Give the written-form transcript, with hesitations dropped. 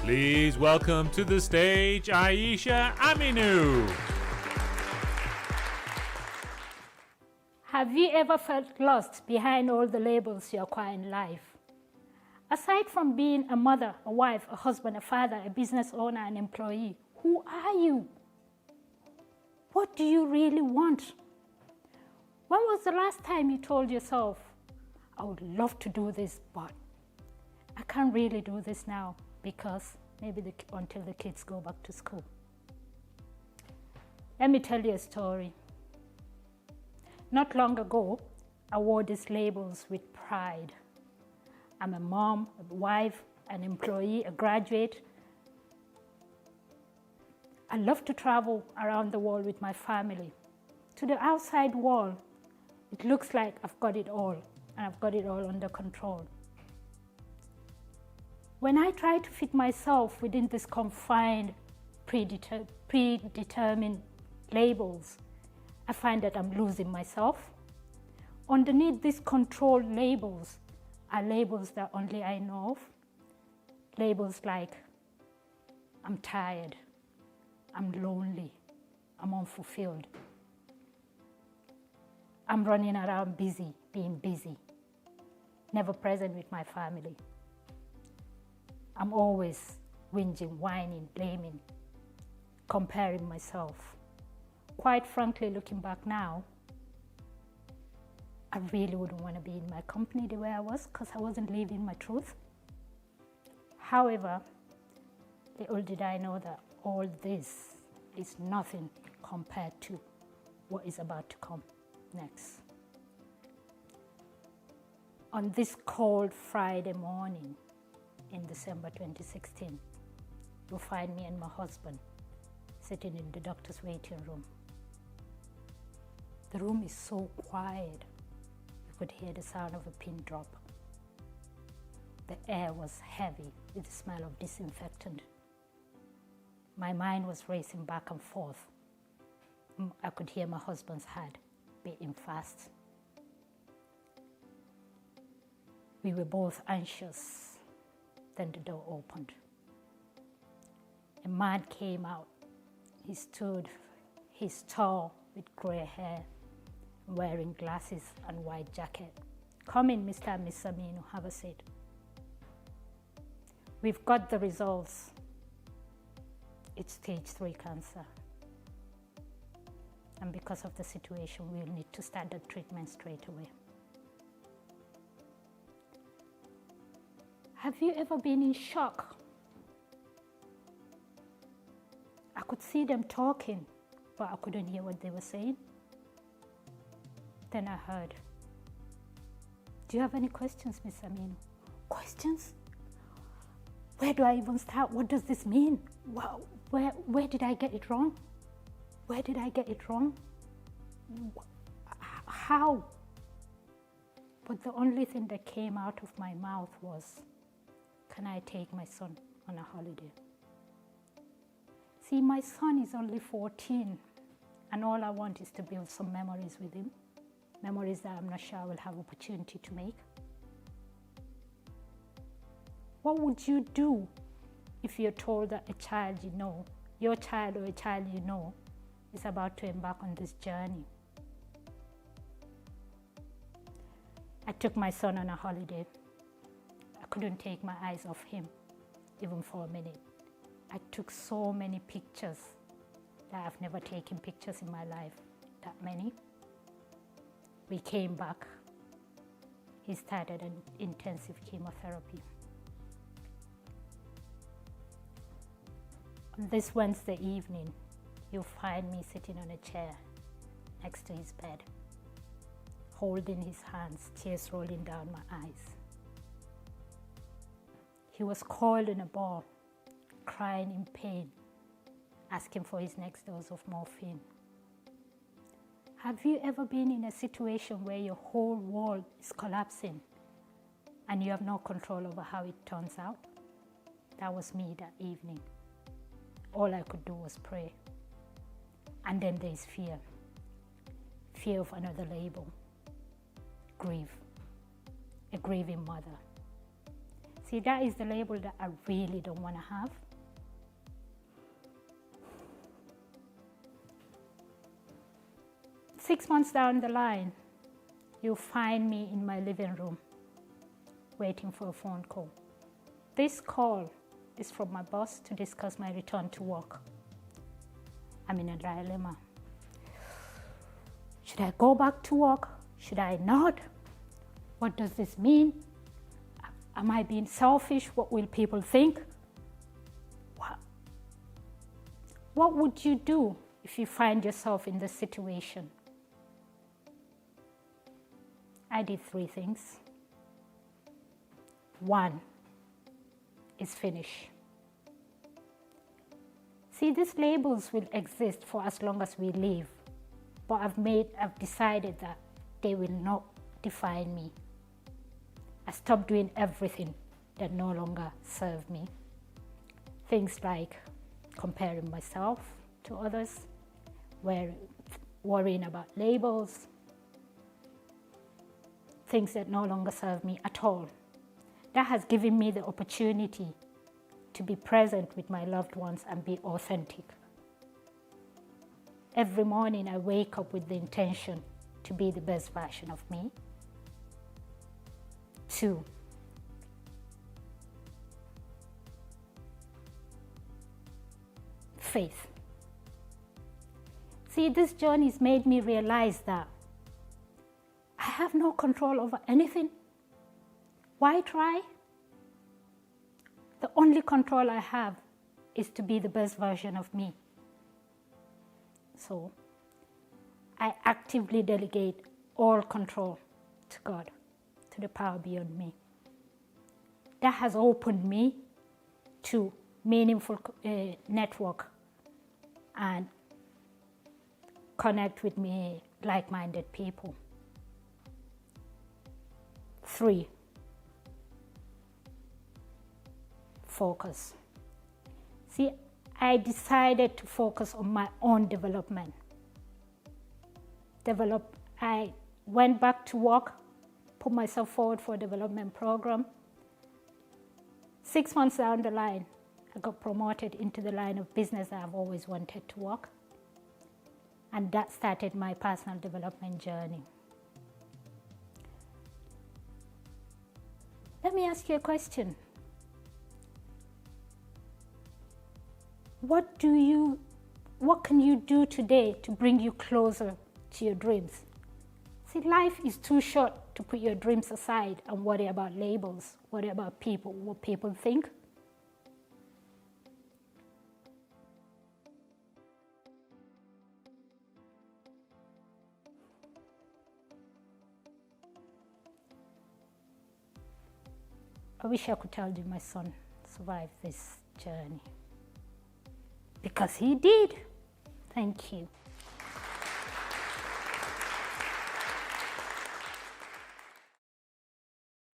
Please welcome to the stage Aisha Aminu. Have you ever felt lost behind all the labels you acquire in life? Aside from being a mother, a wife, a husband, a father, a business owner, an employee, who are you? What do you really want? When was the last time you told yourself, I would love to do this, but I can't really do this now because maybe until the kids go back to school? Let me tell you a story. Not long ago, I wore these labels with pride. I'm a mom, a wife, an employee, a graduate. I love to travel around the world with my family. To the outside world, it looks like I've got it all, and I've got it all under control. When I try to fit myself within these confined, predetermined labels, I find that I'm losing myself. Underneath these controlled labels are labels that only I know of. Labels like, I'm tired, I'm lonely, I'm unfulfilled. I'm running around busy, being busy, never present with my family. I'm always whinging, whining, blaming, comparing myself. Quite frankly, looking back now, I really wouldn't want to be in my company the way I was because I wasn't living my truth. However, little did I know that all this is nothing compared to what is about to come next. On this cold Friday morning in December 2016, you'll find me and my husband sitting in the doctor's waiting room. The room is so quiet, you could hear the sound of a pin drop. The air was heavy with the smell of disinfectant. My mind was racing back and forth. I could hear my husband's heart beating fast. We were both anxious. Then the door opened. A man came out. He stood, he's tall with gray hair, wearing glasses and white jacket. Come in, Mr. and Miss Aminu, have a seat. We've got the results. It's stage 3 cancer. And because of the situation, we'll need to start the treatment straight away. Have you ever been in shock? I could see them talking, but I couldn't hear what they were saying. Then I heard, do you have any questions, Miss Aminu? Questions? Where do I even start? What does this mean? Where did I get it wrong? Where did I get it wrong? How? But the only thing that came out of my mouth was, can I take my son on a holiday? See, my son is only 14, and all I want is to build some memories with him. Memories that I'm not sure I will have opportunity to make. What would you do if you're told that a child you know, your child or a child you know, is about to embark on this journey? I took my son on a holiday. I couldn't take my eyes off him, even for a minute. I took so many pictures that I've never taken pictures in my life, that many. We came back. He started an intensive chemotherapy. On this Wednesday evening, you'll find me sitting on a chair next to his bed, holding his hands, tears rolling down my eyes. He was coiled in a ball, crying in pain, asking for his next dose of morphine. Have you ever been in a situation where your whole world is collapsing and you have no control over how it turns out? That was me that evening. All I could do was pray. And then there's fear. Fear of another label. Grief. A grieving mother. See, that is the label that I really don't want to have. Six months down the line, you'll find me in my living room waiting for a phone call. This call is from my boss to discuss my return to work. I'm in a dilemma. Should I go back to work? Should I not? What does this mean? Am I being selfish? What will people think? What would you do if you find yourself in this situation? I did 3 things. 1 is finish. See, these labels will exist for as long as we live, but I've decided that they will not define me. I stopped doing everything that no longer served me. Things like comparing myself to others, worrying about labels, things that no longer serve me at all. That has given me the opportunity to be present with my loved ones and be authentic. Every morning I wake up with the intention to be the best version of me. 2, faith. See, this journey has made me realize that I have no control over anything. Why try? The only control I have is to be the best version of me. So I actively delegate all control to God, to the power beyond me. That has opened me to meaningful network and connect with me like-minded people. 3, focus. See, I decided to focus on my own development. I went back to work, put myself forward for a development program. 6 months down the line, I got promoted into the line of business that I've always wanted to work. And that started my personal development journey. Let me ask you a question. What can you do today to bring you closer to your dreams? See, life is too short to put your dreams aside and worry about labels, worry about people, what people think. I wish I could tell you my son survived this journey. Because he did. Thank you.